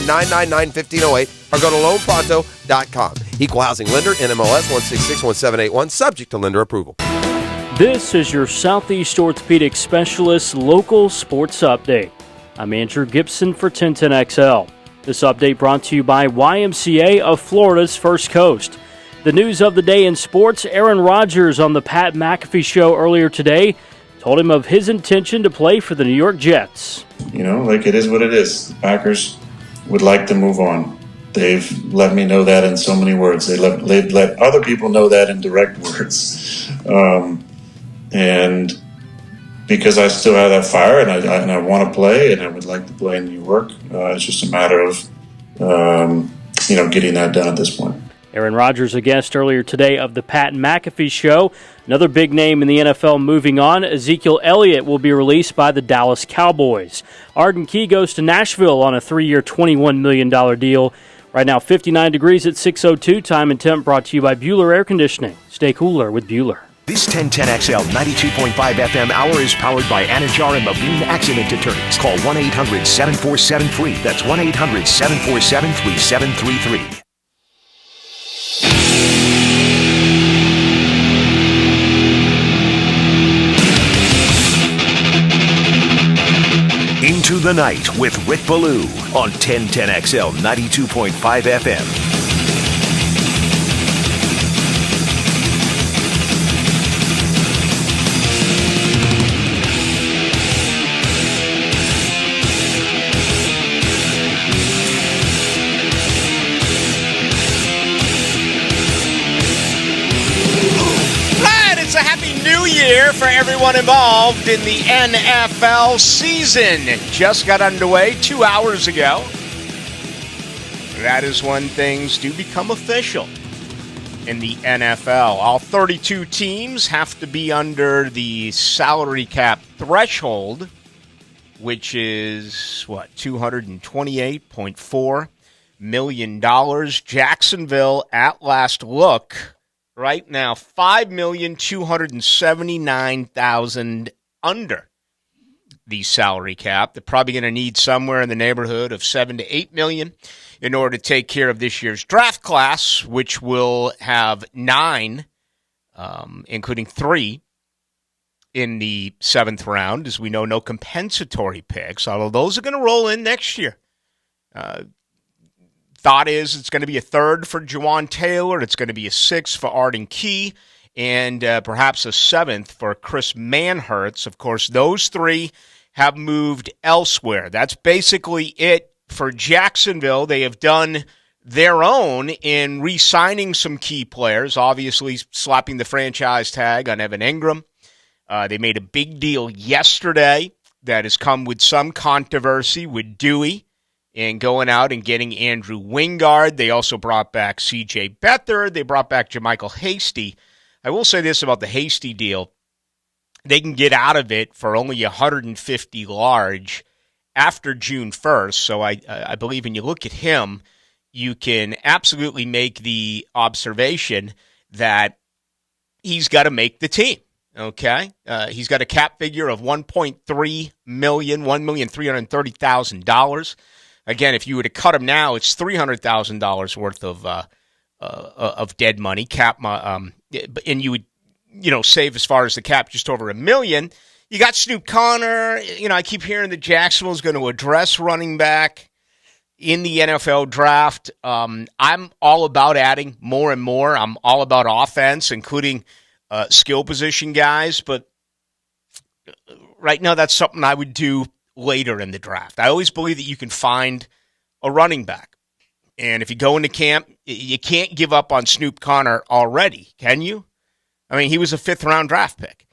999-1508 or go to loanpronto.com. Equal housing lender, NMLS 1661781, subject to lender approval. This is your Southeast Orthopedic Specialist local sports update. I'm Andrew Gibson for 1010XL. This update brought to you by YMCA of Florida's First Coast. The news of the day in sports, Aaron Rodgers on the Pat McAfee show earlier today told him of his intention to play for the New York Jets. You know, like it is what it is. The Packers would like to move on. They've let me know that in so many words. They've let other people know that in direct words. And because I still have that fire and I want to play and I would like to play in New York, it's just a matter of, getting that done at this point. Aaron Rodgers, a guest earlier today of the Pat McAfee show. Another big name in the NFL moving on. Ezekiel Elliott will be released by the Dallas Cowboys. Arden Key goes to Nashville on a 3-year, $21 million deal. Right now, 59 degrees at 6:02. Time and temp brought to you by Bueller Air Conditioning. Stay cooler with Bueller. This 1010XL 92.5 FM hour is powered by Anajar and Levine Accident Attorneys. Call 1-800-747-FREE. That's 1-800-747-3733. Into the Night with Rick Ballou on 1010XL 92.5 FM. For everyone involved in the NFL season. Just got underway 2 hours ago. That is when things do become official in the NFL. All 32 teams have to be under the salary cap threshold, which is, $228.4 million. Jacksonville, at last look, right now, $5,279,000 under the salary cap. They're probably going to need somewhere in the neighborhood of $7 to $8 million in order to take care of this year's draft class, which will have 9, including 3 in the 7th round. As we know, no compensatory picks, although those are going to roll in next year. Thought is it's going to be a 3rd for Jawan Taylor. It's going to be a 6th for Arden Key, and perhaps a 7th for Chris Manhertz. Of course, those 3 have moved elsewhere. That's basically it for Jacksonville. They have done their own in re-signing some key players, obviously slapping the franchise tag on Evan Ingram. They made a big deal yesterday that has come with some controversy with Dewey and going out and getting Andrew Wingard. They also brought back C.J. Beathard. They brought back JaMychal Hasty. I will say this about the Hasty deal. They can get out of it for only $150 large after June 1st. So I believe when you look at him, you can absolutely make the observation that he's got to make the team. Okay? He's got a cap figure of $1.3 million, $1,330,000. Again, if you were to cut him now, it's $300,000 worth of dead money cap, and you would, save as far as the cap just over $1 million. You got Snoop Connor. I keep hearing that Jacksonville is going to address running back in the NFL draft. I'm all about adding more and more. I'm all about offense, including skill position guys. But right now, that's something I would do later in the draft. I always believe that you can find a running back. And if you go into camp, you can't give up on Snoop Connor already, can you? I mean, he was a 5th-round draft pick.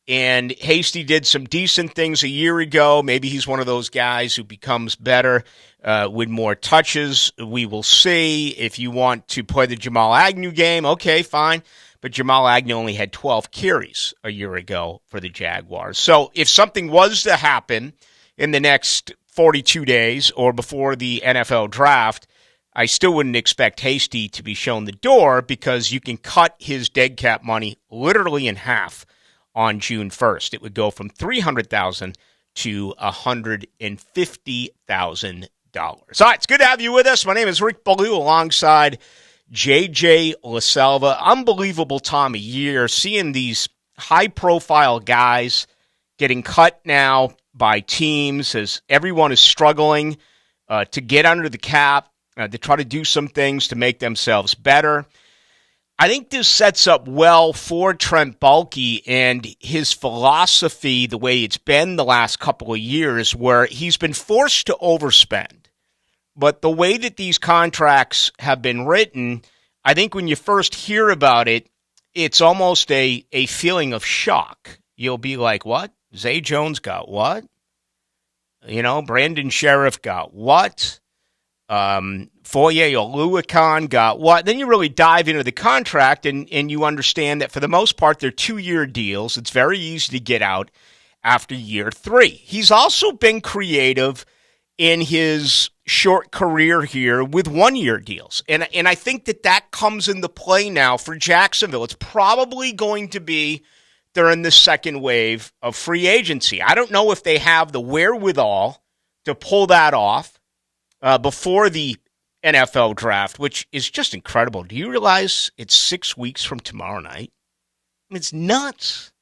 And Hasty did some decent things a year ago. Maybe he's one of those guys who becomes better with more touches. We will see. If you want to play the Jamal Agnew game, okay, fine. But Jamal Agnew only had 12 carries a year ago for the Jaguars. So if something was to happen in the next 42 days or before the NFL draft, I still wouldn't expect Hasty to be shown the door because you can cut his dead cap money literally in half on June 1st. It would go from $300,000 to $150,000. All right, it's good to have you with us. My name is Rick Ballou alongside JJ LaSalva. Unbelievable time of year, seeing these high-profile guys getting cut now by teams as everyone is struggling to get under the cap, to try to do some things to make themselves better. I think this sets up well for Trent Baalke and his philosophy, the way it's been the last couple of years, where he's been forced to overspend. But the way that these contracts have been written, I think when you first hear about it, it's almost a feeling of shock. You'll be like, what? Zay Jones got what? Brandon Sheriff got what? Foye Oluokun got what? Then you really dive into the contract and you understand that for the most part, they're 2-year deals. It's very easy to get out after year 3. He's also been creative in his short career here with 1-year deals. And I think that comes into play now for Jacksonville. It's probably going to be during the second wave of free agency. I don't know if they have the wherewithal to pull that off before the NFL draft, which is just incredible. Do you realize it's 6 weeks from tomorrow night? I mean, it's nuts.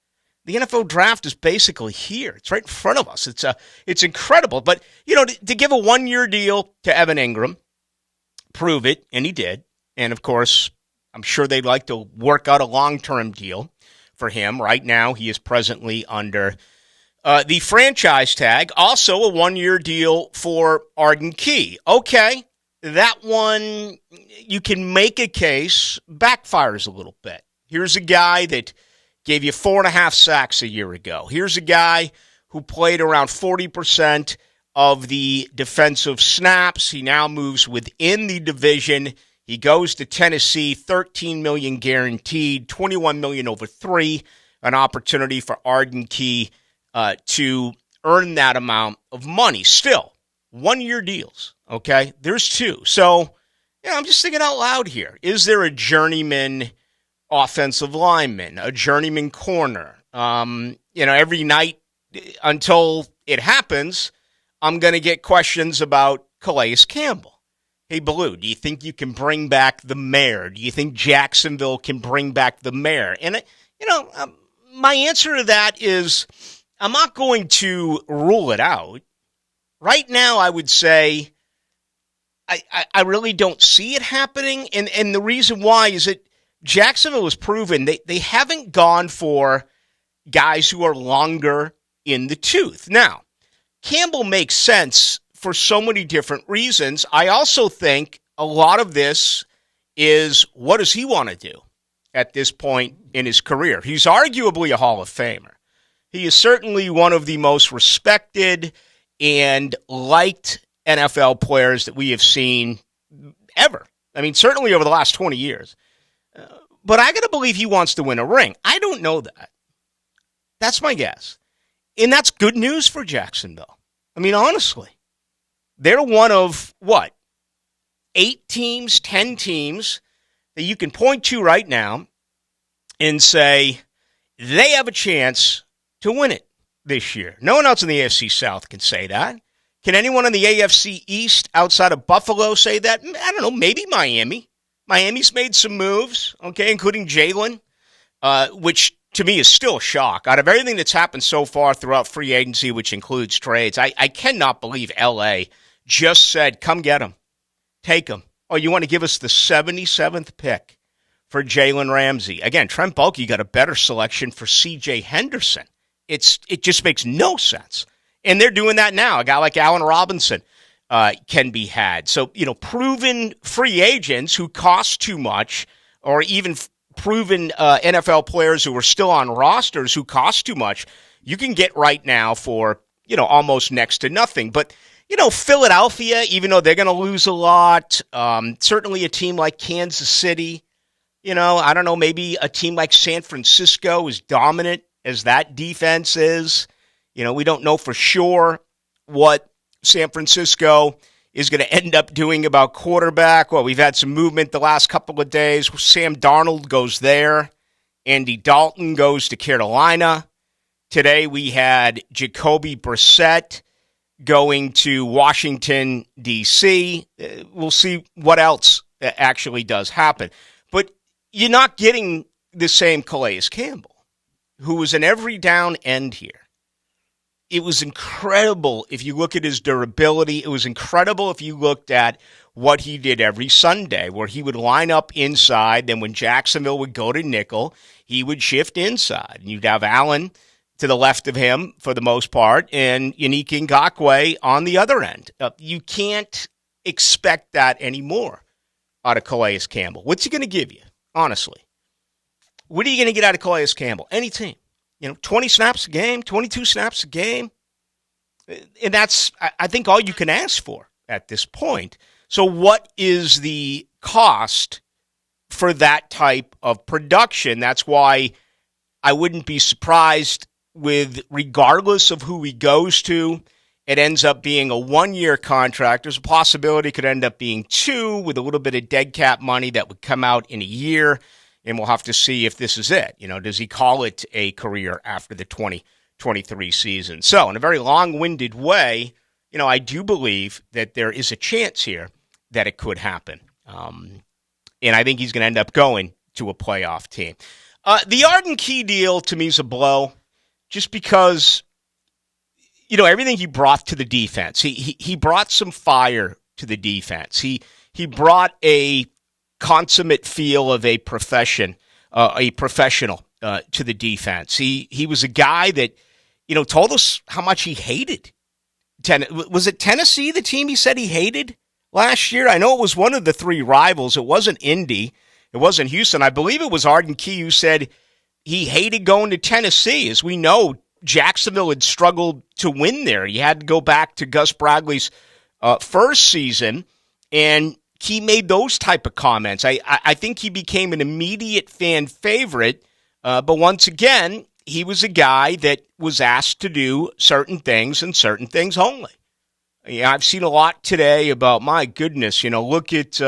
The NFL draft is basically here. It's right in front of us. It's incredible. But, to give a 1-year deal to Evan Ingram, prove it, and he did. And, of course, I'm sure they'd like to work out a long-term deal for him. Right now, he is presently under the franchise tag. Also, a 1-year deal for Arden Key. Okay, that one, you can make a case, backfires a little bit. Here's a guy that gave you 4.5 sacks a year ago. Here's a guy who played around 40% of the defensive snaps. He now moves within the division. He goes to Tennessee, $13 million guaranteed, $21 million over 3, an opportunity for Arden Key to earn that amount of money. Still, 1-year deals, okay? There's 2. So, I'm just thinking out loud here. Is there a journeyman offensive lineman, a journeyman corner? Every night until it happens, I'm going to get questions about Calais Campbell. Hey, Ballou, do you think you can bring back the mayor? Do you think Jacksonville can bring back the mayor? And, my answer to that is I'm not going to rule it out. Right now, I would say I really don't see it happening. And the reason why is that Jacksonville has proven they haven't gone for guys who are longer in the tooth. Now, Campbell makes sense for so many different reasons. I also think a lot of this is, what does he want to do at this point in his career? He's arguably a Hall of Famer. He is certainly one of the most respected and liked NFL players that we have seen ever. I mean, certainly over the last 20 years. But I got to believe he wants to win a ring. I don't know that. That's my guess. And that's good news for Jacksonville. I mean, honestly. They're one of, 8 teams, 10 teams that you can point to right now and say they have a chance to win it this year. No one else in the AFC South can say that. Can anyone in the AFC East outside of Buffalo say that? I don't know, maybe Miami. Miami's made some moves, okay, including Jalen, which to me is still a shock. Out of everything that's happened so far throughout free agency, which includes trades, I cannot believe L.A. just said, come get him. Take him. Oh, you want to give us the 77th pick for Jalen Ramsey? Again, Trent Baalke got a better selection for C.J. Henderson. It just makes no sense. And they're doing that now. A guy like Allen Robinson can be had. So, proven free agents who cost too much, or even proven NFL players who are still on rosters who cost too much, you can get right now for, almost next to nothing. But, Philadelphia, even though they're going to lose a lot, certainly a team like Kansas City, I don't know, maybe a team like San Francisco, is dominant as that defense is. We don't know for sure what San Francisco is going to end up doing about quarterback. Well, we've had some movement the last couple of days. Sam Darnold goes there. Andy Dalton goes to Carolina. Today we had Jacoby Brissett going to Washington, D.C. We'll see what else actually does happen. But you're not getting the same Calais Campbell, who was an every down end here. It was incredible if you look at his durability. It was incredible if you looked at what he did every Sunday, where he would line up inside. Then when Jacksonville would go to nickel, he would shift inside. And you'd have Allen to the left of him for the most part, and Yannick Ngakoue on the other end. You can't expect that anymore out of Calais Campbell. What's he going to give you, honestly? What are you going to get out of Calais Campbell? Any team. 20 snaps a game, 22 snaps a game. And that's, I think, all you can ask for at this point. So what is the cost for that type of production? That's why I wouldn't be surprised with, regardless of who he goes to, it ends up being a 1-year contract. There's a possibility it could end up being 2 with a little bit of dead cap money that would come out in a year. And we'll have to see if this is it. Does he call it a career after the 2023 season? So in a very long-winded way, I do believe that there is a chance here that it could happen. And I think he's going to end up going to a playoff team. The Arden Key deal to me is a blow, just because, everything he brought to the defense. He brought some fire to the defense. He brought a consummate feel of a professional to the defense. He was a guy that, told us how much he hated. Was it Tennessee, the team he said he hated last year? I know it was one of the 3 rivals. It wasn't Indy. It wasn't Houston. I believe it was Arden Key who said he hated going to Tennessee. As we know, Jacksonville had struggled to win there. You had to go back to Gus Bradley's first season, and he made those type of comments. I think he became an immediate fan favorite, but once again, he was a guy that was asked to do certain things and certain things only. I've seen a lot today about, my goodness, look at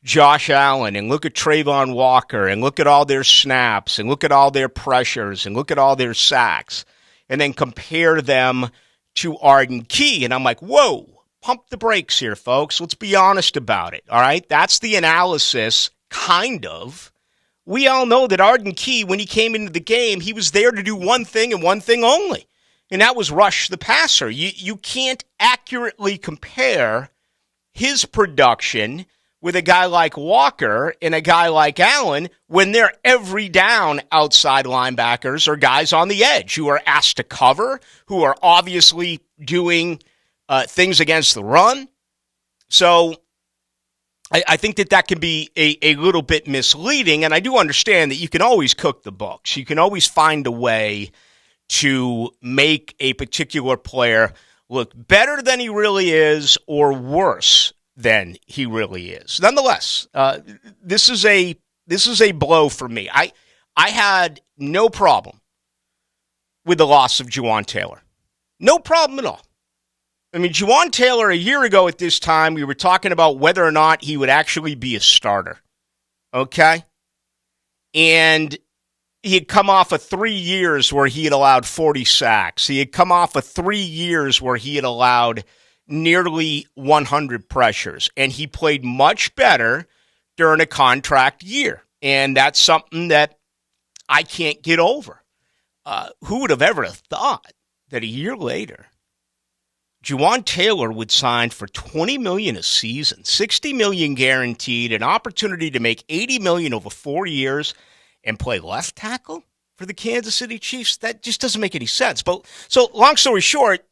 Josh Allen and look at Trayvon Walker and look at all their snaps and look at all their pressures and look at all their sacks, and then compare them to Arden Key. And I'm like, whoa, pump the brakes here, folks. Let's be honest about it, all right? That's the analysis, kind of. We all know that Arden Key, when he came into the game, he was there to do one thing and one thing only, and that was rush the passer. You can't accurately compare his production with a guy like Walker and a guy like Allen when they're every down outside linebackers or guys on the edge who are asked to cover, who are obviously doing things against the run. So I think that can be a little bit misleading, and I do understand that you can always cook the books. You can always find a way to make a particular player look better than he really is or worse than he really is. Nonetheless, this is a blow for me. I had no problem with the loss of Juwan Taylor. No problem at all. I mean, Juwan Taylor, a year ago at this time, we were talking about whether or not he would actually be a starter. Okay? And he had come off of 3 years where he had allowed 40 sacks. He had come off of 3 years where he had allowed nearly 100 pressures. And he played much better during a contract year. And that's something that I can't get over. Who would have ever thought that a year later, Juwan Taylor would sign for $20 million a season, $60 million guaranteed, an opportunity to make $80 million over 4 years, and play left tackle for the Kansas City Chiefs? That just doesn't make any sense. But so, long story short,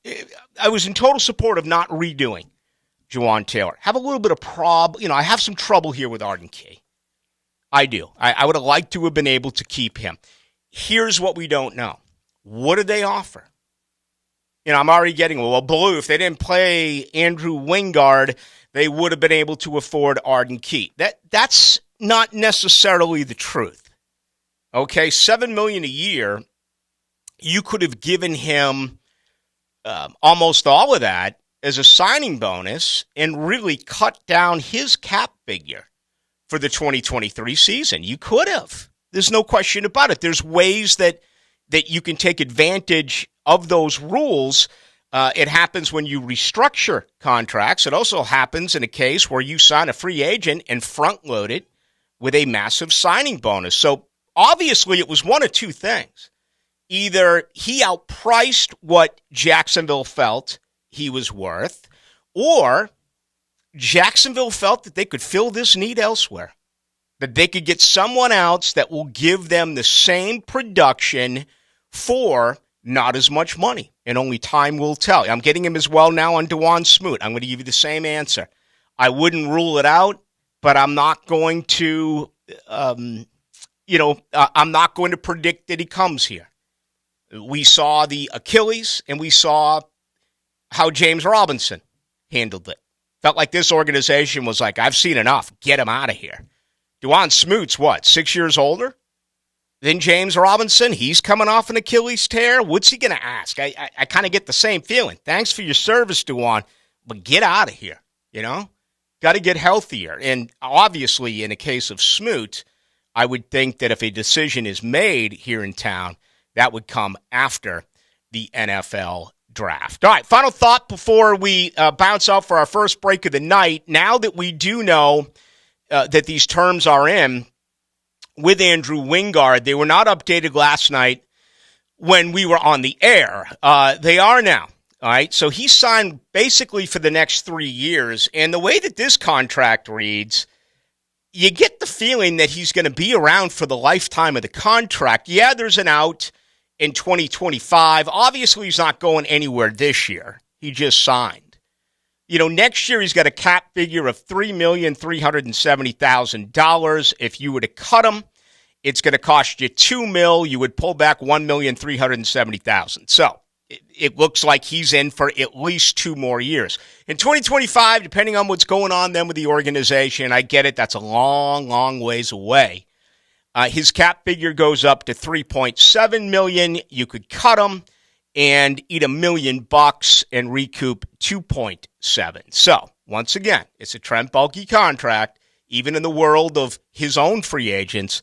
I was in total support of not redoing Juwan Taylor. Have a little bit of I have some trouble here with Arden Key. I do. I would have liked to have been able to keep him. Here's what we don't know. What did they offer? I'm already getting, Ballou, if they didn't play Andrew Wingard, they would have been able to afford Arden Key. That's not necessarily the truth. Okay, $7 million a year, you could have given him almost all of that as a signing bonus and really cut down his cap figure for the 2023 season. You could have. There's no question about it. There's ways that you can take advantage of those rules. It happens when you restructure contracts. It also happens in a case where you sign a free agent and front load it with a massive signing bonus. So obviously it was one of two things. Either he outpriced what Jacksonville felt he was worth, or Jacksonville felt that they could fill this need elsewhere, that they could get someone else that will give them the same production for not as much money, and only time will tell. I'm getting him as well now on Dewan Smoot. I'm going to give you the same answer. I wouldn't rule it out, but I'm not going to, I'm not going to predict that he comes here. We saw the Achilles, and we saw how James Robinson handled it. Felt like this organization was like, I've seen enough. Get him out of here. Dewan Smoot's what, 6 years older than James Robinson? He's coming off an Achilles tear. What's he going to ask? I kind of get the same feeling. Thanks for your service, Dewan, but get out of here, Got to get healthier. And obviously, in a case of Smoot, I would think that if a decision is made here in town, that would come after the NFL draft. All right, final thought before we bounce out for our first break of the night. Now that we do know that these terms are in with Andrew Wingard, they were not updated last night when we were on the air. They are now. All right, so he signed basically for the next 3 years. And the way that this contract reads, you get the feeling that he's going to be around for the lifetime of the contract. Yeah, there's an out in 2025. Obviously, he's not going anywhere this year. He just signed. Next year he's got a cap figure of $3,370,000. If you were to cut him, it's going to cost you $2 million. You would pull back $1,370,000. So it looks like he's in for at least 2 more years. In 2025, depending on what's going on then with the organization, I get it. That's a long, long ways away. His cap figure goes up to $3.7 million. You could cut him and eat $1 million and recoup 2.7. So once again, it's a Trent Baalke contract. Even in the world of his own free agents,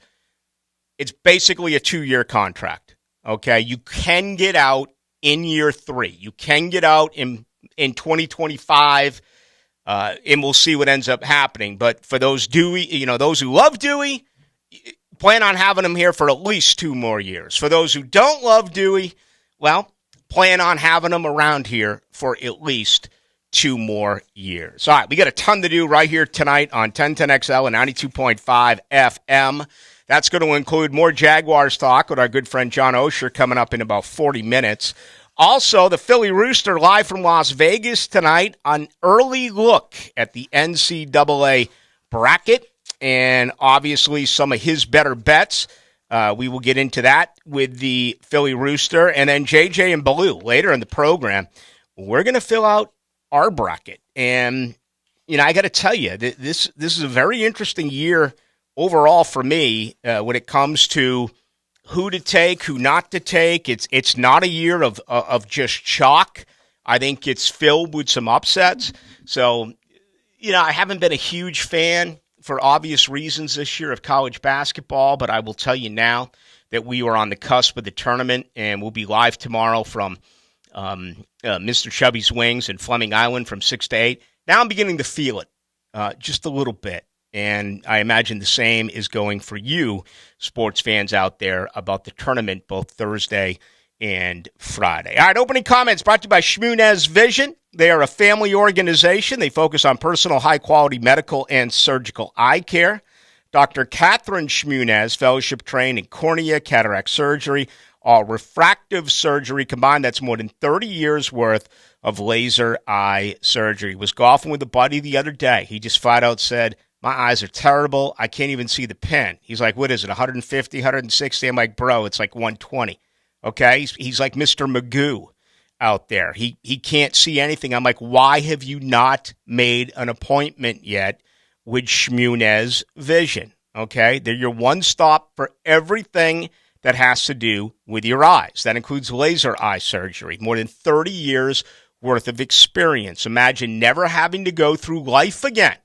it's basically a 2-year contract. Okay, you can get out in year 3. You can get out in 2025, and we'll see what ends up happening. But for those Dewey, those who love Dewey, plan on having him here for at least 2 more years. For those who don't love Dewey, well, plan on having him around here for at least 2 more years. All right, we got a ton to do right here tonight on 1010XL and 92.5 FM. That's going to include more Jaguars talk with our good friend John Osher coming up in about 40 minutes. Also, the Philly Rooster live from Las Vegas tonight, an early look at the NCAA bracket, and obviously some of his better bets. We will get into that with the Philly Rooster. And then JJ and Ballou later in the program, we're going to fill out our bracket. And, I got to tell you, this is a very interesting year overall for me when it comes to who to take, who not to take. It's not a year of just chalk. I think it's filled with some upsets. So, I haven't been a huge fan for obvious reasons this year of college basketball, but I will tell you now that we are on the cusp of the tournament, and we'll be live tomorrow from Mr. Chubby's Wings in Fleming Island from 6 to 8. Now I'm beginning to feel it just a little bit, and I imagine the same is going for you, sports fans out there, about the tournament both Thursday and Friday. All right, opening comments brought to you by Shmunez Vision. They are a family organization. They focus on personal, high-quality medical and surgical eye care. Dr. Catherine Shmunez, fellowship trained in cornea, cataract surgery, all refractive surgery combined. That's more than 30 years worth of laser eye surgery. Was golfing with a buddy the other day. He just flat out said, my eyes are terrible. I can't even see the pin. He's like, what is it, 150, 160? I'm like, bro, it's like 120. Okay? He's like Mr. Magoo out there. He can't see anything. I'm like, why have you not made an appointment yet with Shmunez Vision? Okay? They're your one stop for everything that has to do with your eyes. That includes laser eye surgery. More than 30 years worth of experience. Imagine never having to go through life again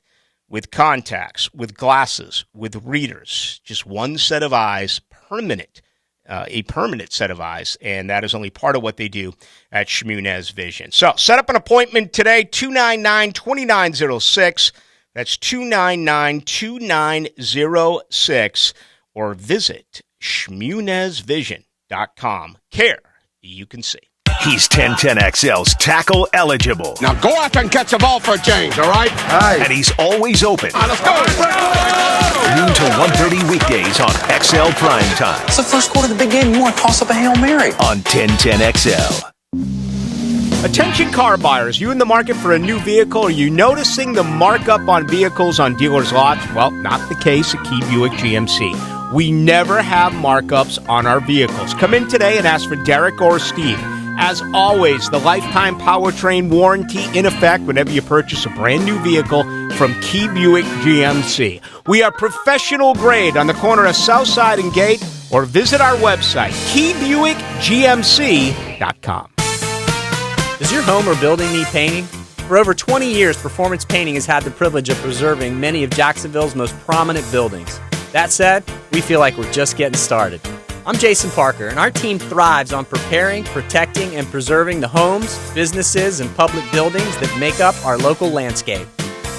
with contacts, with glasses, with readers. Just one set of eyes, permanent a permanent set of eyes, and that is only part of what they do at Shmunez Vision. So set up an appointment today, 299-2906. That's 299-2906, or visit shmunezvision.com. Care you can see. He's 1010XL's tackle eligible. Now go out and catch a ball for a change, all right? And he's always open. Let's go! Noon to 1:30 weekdays on XL Prime Time. It's the first quarter of the big game. You want to toss up a Hail Mary. On 1010XL. Attention car buyers, you in the market for a new vehicle? Are you noticing the markup on vehicles on dealers' lots? Well, not the case at Key Buick GMC. We never have markups on our vehicles. Come in today and ask for Derek or Steve. As always, the lifetime powertrain warranty in effect whenever you purchase a brand new vehicle from Key Buick GMC. We are professional grade on the corner of Southside and Gate, or visit our website, keybuickgmc.com. Does your home or building need painting? For over 20 years, Performance Painting has had the privilege of preserving many of Jacksonville's most prominent buildings. That said, we feel like we're just getting started. I'm Jason Parker, and our team thrives on preparing, protecting, and preserving the homes, businesses, and public buildings that make up our local landscape.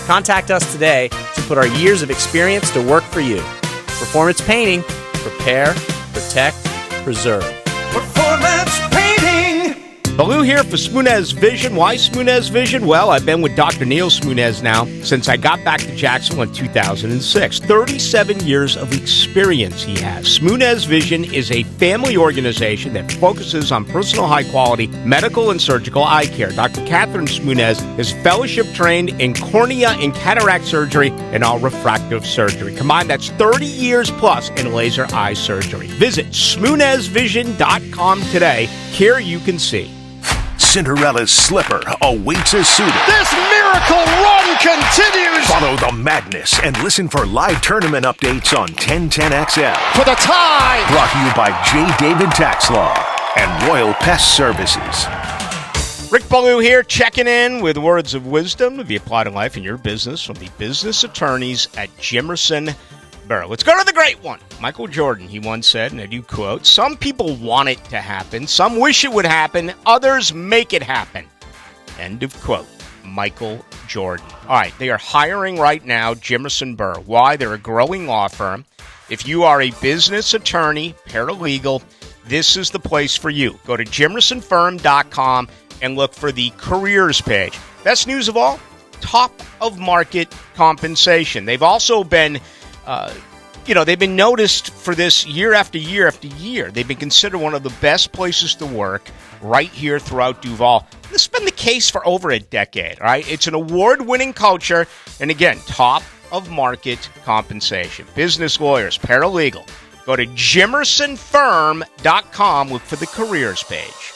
Contact us today to put our years of experience to work for you. Performance Painting. Prepare, protect, preserve. Performance painting! Ballou here for Shmunez Vision. Why Shmunez Vision? Well, I've been with Dr. Neil Shmunez now since I got back to Jacksonville in 2006. 37 years of experience he has. Shmunez Vision is a family organization that focuses on personal high-quality medical and surgical eye care. Dr. Catherine Shmunez is fellowship-trained in cornea and cataract surgery and all refractive surgery. Combined, that's 30 years plus in laser eye surgery. Visit shmunezvision.com today. Care you can see. Cinderella's slipper awaits a suitor. This miracle run continues! Follow the madness and listen for live tournament updates on 1010XL. For the tie! Brought to you by J. David Tax Law and Royal Pest Services. Rick Ballou here, checking in with words of wisdom to be applied in life and your business from the business attorneys at Jimerson Burr. Let's go to the great one. Michael Jordan, he once said, and I do quote, "Some people want it to happen, some wish it would happen, others make it happen." End of quote. Michael Jordan. All right, they are hiring right now, Jimerson Burr. Why? They're a growing law firm. If you are a business attorney, paralegal, this is the place for you. Go to jimersonfirm.com and look for the careers page. Best news of all, top of market compensation. They've also been they've been noticed for this year after year after year. They've been considered one of the best places to work right here throughout Duval. This has been the case for over a decade, all right? It's an award-winning culture, and again, top of market compensation. Business lawyers, paralegal. Go to jimersonfirm.com, look for the careers page.